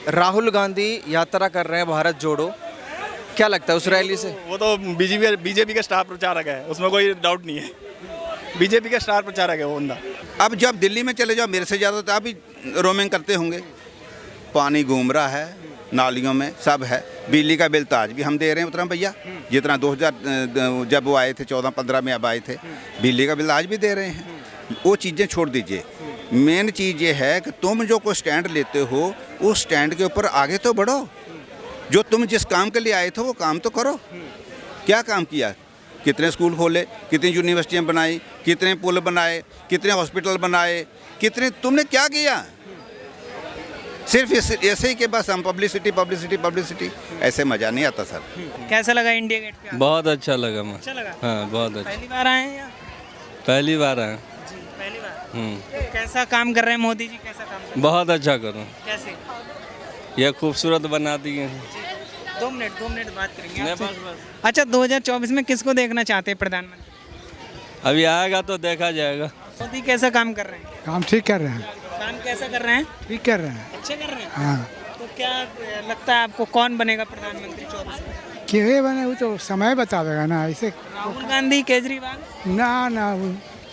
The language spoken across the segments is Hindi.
राहुल गांधी यात्रा कर रहे हैं भारत जोड़ो, क्या लगता है उस रैली से? वो तो बीजेपी का स्टार प्रचारक है, उसमें कोई डाउट नहीं है। बीजेपी का स्टार प्रचारक है वो बंदा। अब जब दिल्ली में चले जाओ, मेरे से ज़्यादा तो आप ही रोमिंग करते होंगे। पानी घूम रहा है नालियों में, सब है। बिजली का बिल तो आज भी हम दे रहे हैं उतना भैया, जितना 2000 जब वो आए थे 14-15 में अब आए थे, बिजली का बिल आज भी दे रहे हैं। वो चीज़ें छोड़ दीजिए, मेन चीज़ ये है कि तुम जो कोई स्टैंड लेते हो उस स्टैंड के ऊपर आगे तो बढ़ो। जो तुम जिस काम के लिए आए थे वो काम तो करो। क्या काम किया? कितने स्कूल खोले, कितनी यूनिवर्सिटियाँ बनाई, कितने पुल बनाए, कितने हॉस्पिटल बनाए, कितने तुमने क्या किया? सिर्फ ऐसे ही के बस हम पब्लिसिटी पब्लिसिटी पब्लिसिटी, ऐसे मज़ा नहीं आता सर। कैसा लगा इंडिया गेट पे? बहुत अच्छा लगा मैं। अच्छा लगा? हाँ बहुत अच्छा। पहली बार आए हैं या? पहली बार आए। जी पहली बार। तो कैसा काम कर रहे हैं मोदी जी, कैसा काम कर रहे बहुत अच्छा करो। हैं? कैसे? ये खूबसूरत बना दिए हैं। 2 मिनट बात करेंगे नहीं, आपसे। बस। अच्छा 2024 में किसको देखना चाहते हैं प्रधानमंत्री? अभी आएगा तो देखा जाएगा। मोदी कैसा काम कर रहे हैं? काम ठीक कर रहे हैं, काम कैसा कर रहे हैं? ठीक कर रहे हैं। अच्छे कर रहे हैं। हाँ, तो क्या लगता है आपको कौन बनेगा प्रधानमंत्री 24 में? कि ये बने वो तो समय बतावेगा ना, ऐसे राहुल गांधी, केजरीवाल? ना वो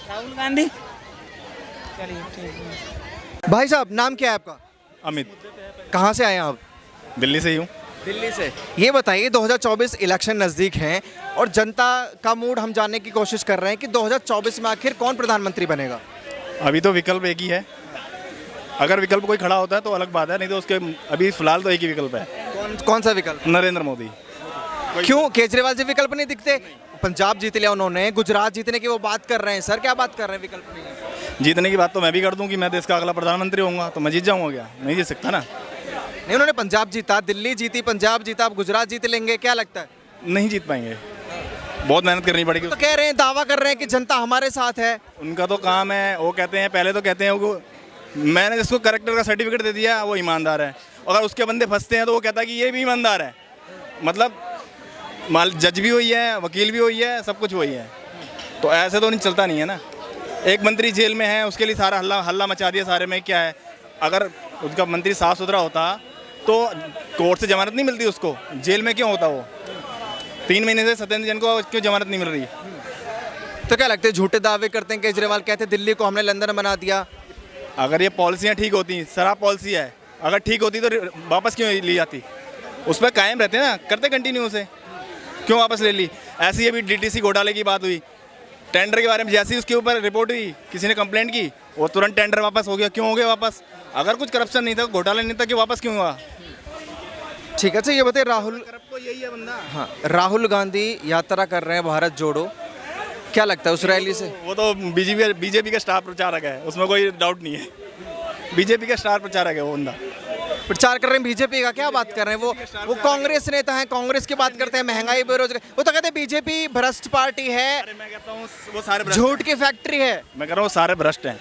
राहुल गांधी। चलिए ठीक है। भाई साहब नाम क्या है आपका? अमित, कहाँ से आए हैं आप? दिल्ली से ही हूँ। दिल्ली से। ये बताइए 2024 इलेक्शन नज़दीक हैं और जनता का मूड हम जानने की कोशिश कर रहे हैं कि 2024 में आखिर कौन प्रधानमंत्री बनेगा? अभी तो विकल्प एक ही है, अगर विकल्प कोई खड़ा होता है तो अलग बात है, नहीं तो उसके अभी फिलहाल तो एक ही विकल्प है, कौन सा विकल्प? नरेंद्र मोदी। क्यों केजरीवाल से विकल्प नहीं दिखते? पंजाब जीत लिया उन्होंने, गुजरात जीतने की वो बात कर रहे हैं सर, क्या बात कर रहे हैं? विकल्प नहीं है। जीतने की बात तो मैं भी कर दूं कि मैं देश का अगला प्रधानमंत्री होऊंगा, तो मैं जीत जाऊंगा क्या? नहीं जीत सकता ना। नहीं, उन्होंने पंजाब जीता, दिल्ली जीती, पंजाब जीता, अब गुजरात जीत लेंगे, क्या लगता है? नहीं जीत पाएंगे, बहुत मेहनत करनी पड़ेगी। तो कह रहे हैं, दावा कर रहे हैं कि जनता हमारे साथ है। उनका तो काम है, वो कहते हैं, पहले तो कहते हैं वो मैंने जिसको करेक्टर का सर्टिफिकेट दे दिया वो ईमानदार है, अगर उसके बंदे फंसते हैं तो वो कहता है कि ये भी ईमानदार है। मतलब जज भी वही है, वकील भी वही है, सब कुछ वही है, तो ऐसे तो नहीं चलता नहीं है ना। एक मंत्री जेल में है, उसके लिए सारा हल्ला मचा दिया सारे में। क्या है, अगर उसका मंत्री साफ सुथरा होता तो कोर्ट से जमानत नहीं मिलती उसको, जेल में क्यों होता वो? 3 महीने से सत्येंद्र जैन को क्यों जमानत नहीं मिल रही? तो क्या लगता है, झूठे दावे करते हैं केजरीवाल, कहते हैं दिल्ली को हमने लंदन बना दिया। अगर ये पॉलिसियाँ ठीक होती, शराब पॉलिसी है, अगर ठीक होती तो वापस क्यों ली जाती? उस पर कायम रहते ना, करते कंटिन्यू से, क्यों वापस ले ली? ऐसे ही अभी DTC घोटाले की बात हुई, टेंडर के बारे में जैसे ही उसके ऊपर रिपोर्ट हुई, किसी ने कंप्लेंट की, वो तुरंत टेंडर वापस हो गया। क्यों हो गया वापस? अगर कुछ करप्शन नहीं था, घोटाला नहीं था, कि वापस क्यों हुआ? ठीक है। अच्छा ये बताइए, राहुल तो यही है बंदा। हाँ, राहुल गांधी यात्रा कर रहे हैं भारत जोड़ो, क्या लगता है उस रैली से? वो तो बीजेपी का स्टार प्रचारक है, उसमें कोई डाउट नहीं है। बीजेपी का स्टार प्रचारक है वो बंदा। प्रचार कर रहे हैं बीजेपी का, क्या बात कर रहे हैं? वो कांग्रेस नेता हैं, कांग्रेस की बात करते हैं, महंगाई, बेरोजगारी। वो तो कहते हैं बीजेपी भ्रष्ट पार्टी है, अरे मैं कहता हूँ वो सारे भ्रष्ट झूठ की फैक्ट्री है। मैं कह रहा हूँ सारे भ्रष्ट हैं।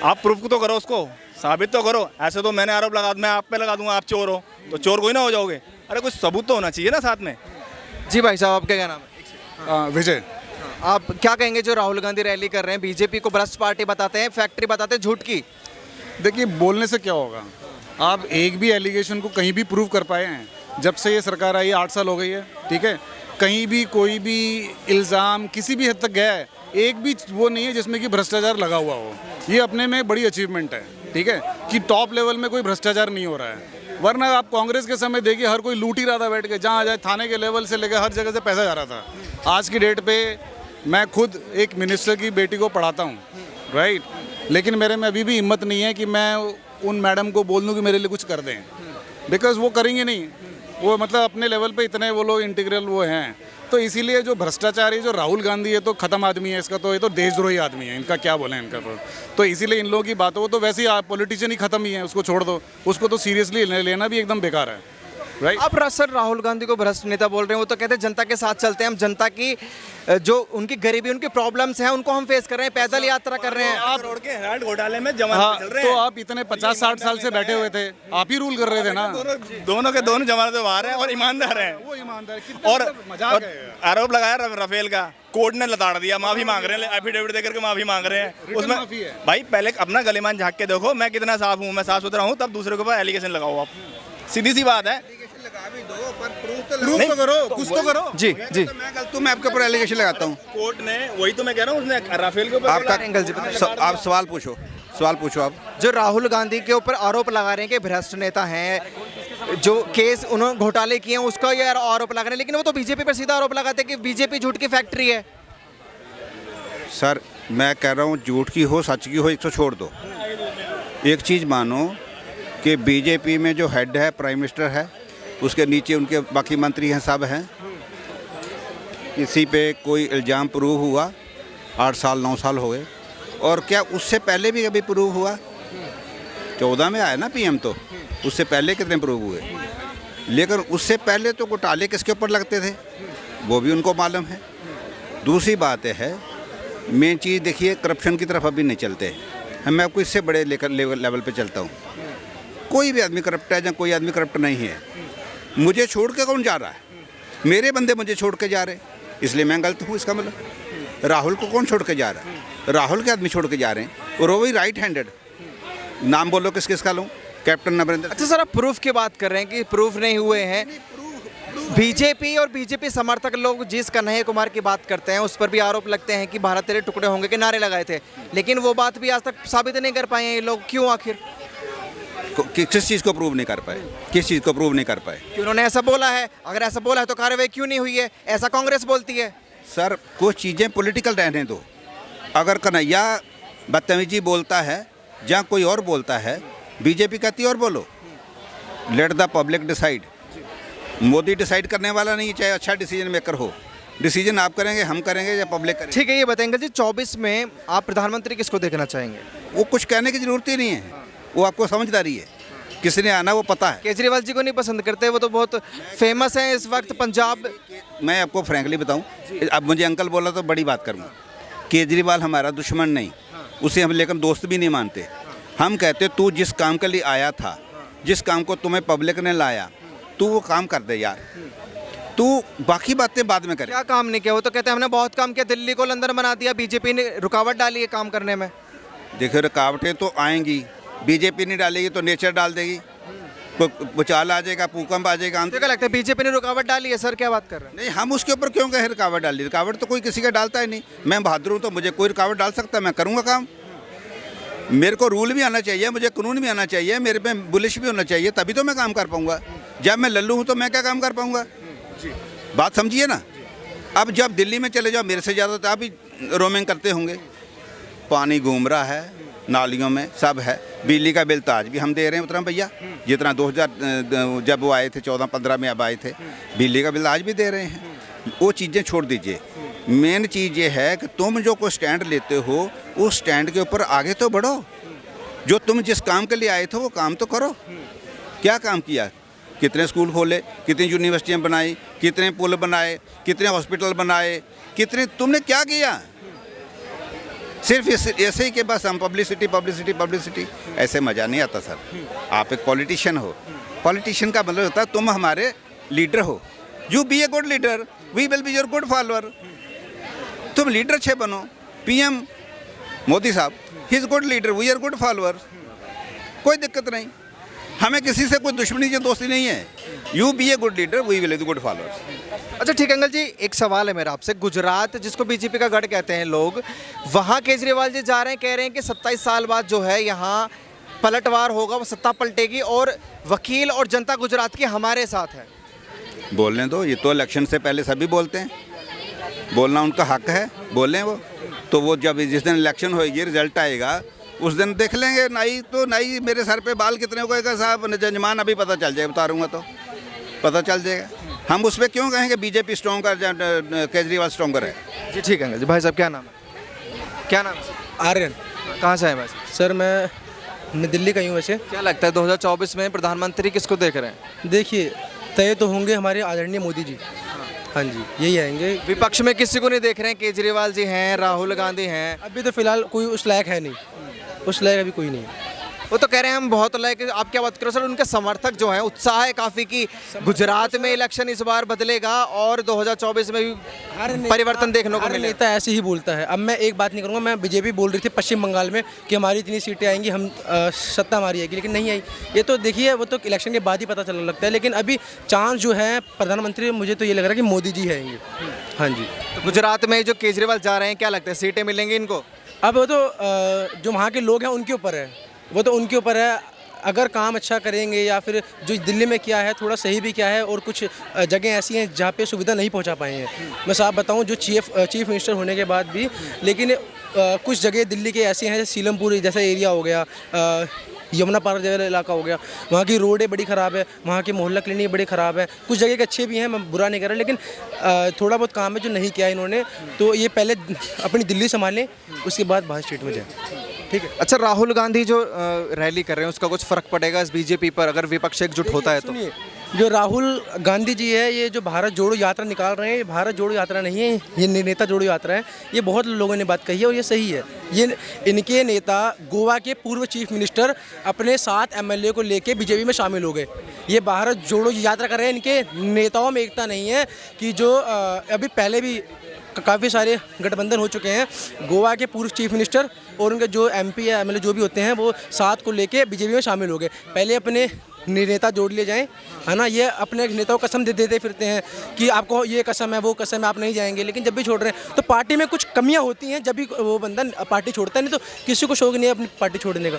आप प्रूफ तो करो, उसको साबित तो करो। ऐसे तो मैंने आरोप लगा, मैं आप पे लगा दूंगा आप चोर हो, तो चोर कोई ना हो जाओगे। अरे कुछ सबूत तो होना चाहिए ना साथ में। जी भाई साहब, आपका क्या नाम है? विजय। आप क्या कहेंगे जो राहुल गांधी रैली कर रहे हैं, बीजेपी को भ्रष्ट पार्टी बताते हैं, फैक्ट्री बताते हैं झूठ की? देखिए, बोलने से क्या होगा? आप एक भी एलिगेशन को कहीं भी प्रूव कर पाए हैं? जब से ये सरकार आई 8 साल हो गई है, ठीक है, कहीं भी कोई भी इल्ज़ाम किसी भी हद तक गया है? एक भी वो नहीं है जिसमें कि भ्रष्टाचार लगा हुआ हो। ये अपने में बड़ी अचीवमेंट है, ठीक है, कि टॉप लेवल में कोई भ्रष्टाचार नहीं हो रहा है। वरना आप कांग्रेस के समय देखिए, हर कोई लूट ही रहा था बैठ के, जहाँ जाए थाने के लेवल से लेकर हर जगह से पैसा जा रहा था। आज की डेट पे मैं खुद एक मिनिस्टर की बेटी को पढ़ाता हूँ, राइट, लेकिन मेरे में अभी भी हिम्मत नहीं है कि मैं उन मैडम को बोल दूँ कि मेरे लिए कुछ कर दें, बिकॉज वो करेंगे नहीं। वो मतलब अपने लेवल पे इतने वो लोग इंटीग्रल वो हैं। तो इसीलिए जो भ्रष्टाचारी जो राहुल गांधी है तो ख़त्म आदमी है, इसका तो ये तो देशद्रोही आदमी है, इनका क्या बोलें इनका तो इसीलिए इन लोगों की बात हो, वो तो वैसे ही पॉलिटिशियन ही ख़त्म ही है, उसको छोड़ दो, उसको तो सीरियसली लेना भी एकदम बेकार है, राइट। आप सर राहुल गांधी को भ्रष्ट नेता बोल रहे हैं, वो तो कहते हैं जनता के साथ चलते हैं, हम जनता की जो उनकी गरीबी, उनकी प्रॉब्लम्स हैं, उनको हम फेस कर रहे हैं, पैदल यात्रा कर रहे हैं। आप रोड के हेराल्ड घोटाले में जमा चल रहे तो हैं। आप इतने 50-60 साल से बैठे हुए थे, आप ही रूल कर रहे थे ना। दोनों के दोनों जमानत में बाहर हैं और ईमानदार हैं। वो ईमानदार और आरोप लगाया राफेल का, कोर्ट ने लताड़ दिया, माफी मांग रहे हैं, एफिडेविट देकर के माफी मांग रहे हैं। उसमें भाई पहले अपना गलीमान झांक के देखो, मैं कितना साफ हूँ, मैं साफ सुथरा हूँ, तब दूसरे के ऊपर एलिगेशन लगाओ आप। सीधी सी बात है। प्रूफ तो करो, कुछ तो करो। जी जी मैं गलत हूँ, मैं आपके ऊपर एलिगेशन लगाता हूँ। कोर्ट ने, वही तो मैं कह रहा हूँ, उसने राफेल के ऊपर आपका एंगल जी बताइए। आप सवाल पूछो, सवाल पूछो आप। जो राहुल गांधी के ऊपर आरोप लगा रहे हैं कि भ्रष्ट नेता हैं, जो केस उन्होंने घोटाले किए हैं उसका ये आरोप लगा रहे हैं, लेकिन वो तो बीजेपी पर सीधा आरोप लगाते हैं कि बीजेपी झूठ की फैक्ट्री है। सर मैं कह रहा हूँ झूठ की हो सच की हो, एक तो छोड़ दो। एक चीज़ मानो कि बीजेपी में जो हेड है प्राइम मिनिस्टर है, उसके नीचे उनके बाकी मंत्री हैं, सब हैं। किसी पे कोई इल्ज़ाम प्रूव हुआ 8 साल 9 साल हो गए, और क्या उससे पहले भी कभी प्रूव हुआ? 14 में आया ना पीएम, तो उससे पहले कितने प्रूव हुए? लेकिन उससे पहले तो घोटाले किसके ऊपर लगते थे वो भी उनको मालूम है। दूसरी बात है, मेन चीज़ देखिए, करप्शन की तरफ अभी नहीं चलते हम। मैं आपको इससे बड़े लेवल पे चलता हूँ। कोई भी आदमी करप्ट है या कोई आदमी करप्ट नहीं है। मुझे छोड़ के कौन जा रहा है? मेरे बंदे मुझे छोड़ के जा रहे, इसलिए मैं गलत हूँ। इसका मतलब राहुल को कौन छोड़ के जा रहा है? राहुल के आदमी छोड़ के जा रहे हैं, और वो भी राइट हैंडेड। नाम बोलो किस किस का लूँ? कैप्टन अमरिंदर। अच्छा सर, आप प्रूफ की बात कर रहे हैं कि प्रूफ नहीं हुए हैं। बीजेपी और बीजेपी समर्थक लोग जिस कन्हैया कुमार की बात करते हैं उस पर भी आरोप लगते हैं कि भारत तेरे टुकड़े होंगे के नारे लगाए थे, लेकिन वो बात भी आज तक साबित नहीं कर पाए हैं ये लोग। क्यों आखिर? किस चीज़ को प्रूव नहीं कर पाए? किस चीज़ को प्रूव नहीं कर पाए? कि उन्होंने ऐसा बोला है। अगर ऐसा बोला है तो कार्रवाई क्यों नहीं हुई है? ऐसा कांग्रेस बोलती है। सर कुछ चीज़ें पॉलिटिकल रहने दो। अगर कन्हैया बदतमीजी बोलता है या कोई और बोलता है, बीजेपी कहती है और बोलो, let the public decide. Modi decide करने वाला नहीं, चाहे अच्छा डिसीजन मेकर हो। डिसीजन आप करेंगे, हम करेंगे या पब्लिक करेंगे? ठीक है, ये बताएंगे जी 24 में आप प्रधानमंत्री किसको देखना चाहेंगे? वो कुछ कहने की जरूरत ही नहीं है, वो आपको समझदारी है। किसने आना वो पता है। केजरीवाल जी को नहीं पसंद करते, वो तो बहुत फेमस हैं इस वक्त पंजाब। मैं आपको फ्रैंकली बताऊं, अब मुझे अंकल बोला तो बड़ी बात करूंगा। केजरीवाल हमारा दुश्मन नहीं, उसे हम लेकिन दोस्त भी नहीं मानते। हम कहते तू जिस काम के लिए आया था, जिस काम को तुम्हें पब्लिक ने लाया, तू वो काम कर दे यार। तू बाकी बातें बाद में करे। क्या काम नहीं किया? वो तो कहते हैं हमने बहुत काम किया, दिल्ली को लंदन बना दिया, बीजेपी ने रुकावट डाली है काम करने में। देखिए रुकावटें तो आएंगी, बीजेपी नहीं डालेगी तो नेचर डाल देगी। भूचाल आ जाएगा, भूकंप आ जाएगा। तो क्या लगता है बीजेपी ने रुकावट डाली है? सर क्या बात कर रहे हैं? नहीं, हम उसके ऊपर क्यों कहें रुकावट डाली? रुकावट तो कोई किसी का डालता ही नहीं। मैं बहादुर हूँ तो मुझे कोई रुकावट डाल सकता है? मैं करूँगा काम। मेरे को रूल भी आना चाहिए, मुझे कानून भी आना चाहिए, मेरे पे बुलिश भी होना चाहिए, तभी तो मैं काम कर पाऊँगा। जब मैं लल्लू हूँ तो मैं क्या काम कर पाऊँगा? बात समझिए ना। अब जब दिल्ली में चले जाओ, मेरे से ज़्यादा तो आप ही रोमिंग करते होंगे। पानी घूम रहा है नालियों में, सब है। बिजली का बिल तो आज भी हम दे रहे हैं उतना भैया, जितना 2000 जब वो आए थे 14-15 में, अब आए थे। बिजली का बिल आज भी दे रहे हैं। वो चीज़ें छोड़ दीजिए। मेन चीज़ ये है कि तुम जो कोई स्टैंड लेते हो, उस स्टैंड के ऊपर आगे तो बढ़ो। जो तुम जिस काम के लिए आए थे वो काम तो करो। क्या काम किया? कितने स्कूल खोले, कितनी यूनिवर्सिटियाँ बनाई, कितने पुल बनाए, कितने हॉस्पिटल बनाए, कितने तुमने क्या किया? सिर्फ ऐसे ही के बस हम पब्लिसिटी पब्लिसिटी पब्लिसिटी, ऐसे मज़ा नहीं आता सर। आप एक पॉलिटिशियन हो। पॉलिटिशियन का मतलब होता है तुम हमारे लीडर हो। You be a good leader, we will be your good follower. तुम लीडर अच्छे बनो। पीएम मोदी साहब, he is good leader, we are good follower. कोई दिक्कत नहीं, हमें किसी से कोई दुश्मनी या दोस्ती नहीं है। You be a good leader, we will be good follower. अच्छा ठीक है अंकल जी, एक सवाल है मेरा आपसे। गुजरात जिसको बीजेपी का गढ़ कहते हैं लोग, वहाँ केजरीवाल जी जा रहे हैं, कह रहे हैं कि 27 साल बाद जो है यहाँ पलटवार होगा, वो सत्ता पलटेगी और वकील और जनता गुजरात की हमारे साथ है। बोलने दो, ये तो इलेक्शन से पहले सभी बोलते हैं, बोलना उनका हक है, बोलें वो। तो वो जब जिस दिन इलेक्शन होएगी, रिजल्ट आएगा, उस दिन देख लेंगे। नहीं तो नहीं, मेरे सर पे बाल कितने होगा साहब, जजमान अभी पता चल जाएगा, उतारूंगा तो पता चल जाएगा। हम उस पर क्यों कहेंगे बीजेपी स्ट्रॉन्गर, केजरीवाल स्ट्रॉन्गर है? जी ठीक है अंकल जी। भाई साहब क्या नाम है? क्या नाम है सर? आर्यन। कहाँ से हैं भाई साहब? सर मैं दिल्ली का ही हूँ वैसे। क्या लगता है 2024 में प्रधानमंत्री किसको देख रहे हैं? देखिए, तय तो होंगे हमारे आदरणीय मोदी जी। हाँ जी, यही आएंगे। विपक्ष में किसी को नहीं देख रहे हैं? केजरीवाल जी हैं, राहुल गांधी हैं। अभी तो फिलहाल कोई उस लायक है नहीं, उस लायक अभी कोई नहीं। वो तो कह रहे हैं हम बहुत लाइक, आप क्या बात करो सर, उनके समर्थक जो हैं उत्साह है काफ़ी कि गुजरात में इलेक्शन इस बार बदलेगा और 2024 में भी परिवर्तन देखने को हर मिलेगा। नेता ऐसे ही बोलता है। अब मैं एक बात नहीं करूँगा, मैं बीजेपी बोल रही थी पश्चिम बंगाल में कि हमारी इतनी सीटें आएंगी, हम सत्ता हमारी आएगी, लेकिन नहीं आई। ये तो देखिए वो तो इलेक्शन के बाद ही पता चलने लगता है, लेकिन अभी चांस जो है प्रधानमंत्री, मुझे तो ये लग रहा है कि मोदी जी आएंगे। हाँ जी। तो गुजरात में जो केजरीवाल जा रहे हैं, क्या लगता है सीटें मिलेंगी इनको? अब वो तो जो वहाँ के लोग हैं उनके ऊपर है, वो तो उनके ऊपर है। अगर काम अच्छा करेंगे या फिर जो दिल्ली में किया है थोड़ा सही भी किया है, और कुछ जगह ऐसी हैं जहाँ पे सुविधा नहीं पहुँचा पाए हैं। मैं साफ बताऊँ, जो चीफ मिनिस्टर होने के बाद भी, लेकिन कुछ जगह दिल्ली के ऐसी हैं, जैसे सीलमपुर जैसा एरिया हो गया, यमुना पार्क जगह इलाका हो गया, वहाँ की रोडें बड़ी ख़राब है, वहाँ की मोहल्ला क्लिनिक बड़ी ख़राब है। कुछ जगह के अच्छे भी हैं, मैं बुरा नहीं कर रहा, लेकिन थोड़ा बहुत काम है जो नहीं किया इन्होंने। तो ये पहले अपनी दिल्ली संभालें, उसके बाद बाहर स्टेट में जाए। ठीक है। अच्छा, राहुल गांधी जो रैली कर रहे हैं उसका कुछ फर्क पड़ेगा इस बीजेपी पर अगर विपक्ष एकजुट होता है तो? सुनिए, जो राहुल गांधी जी है, ये जो भारत जोड़ो यात्रा निकाल रहे हैं, ये भारत जोड़ो यात्रा नहीं है, ये नेता जोड़ो यात्रा है। ये बहुत लोगों ने बात कही है और ये सही है। ये इनके नेता गोवा के पूर्व चीफ मिनिस्टर अपने 7 MLA को लेके बीजेपी में शामिल हो गए। ये भारत जोड़ो यात्रा कर रहे हैं। इनके नेताओं में एकता नहीं है कि जो अभी पहले भी काफ़ी सारे गठबंधन हो चुके हैं। गोवा के पूर्व चीफ मिनिस्टर और उनके जो MP या MLA जो भी होते हैं, वो 7 को लेके बीजेपी में शामिल हो गए। पहले अपने नेता जोड़ लिए जाएं, है ना। ये अपने नेताओं को कसम देते फिरते हैं कि आपको ये कसम है, वो कसम है, आप नहीं जाएंगे, लेकिन जब भी छोड़ रहे हैं तो पार्टी में कुछ कमियां होती हैं, जब भी वो बंदा पार्टी छोड़ता है, नहीं तो किसी को शौक नहीं है अपनी पार्टी छोड़ने का।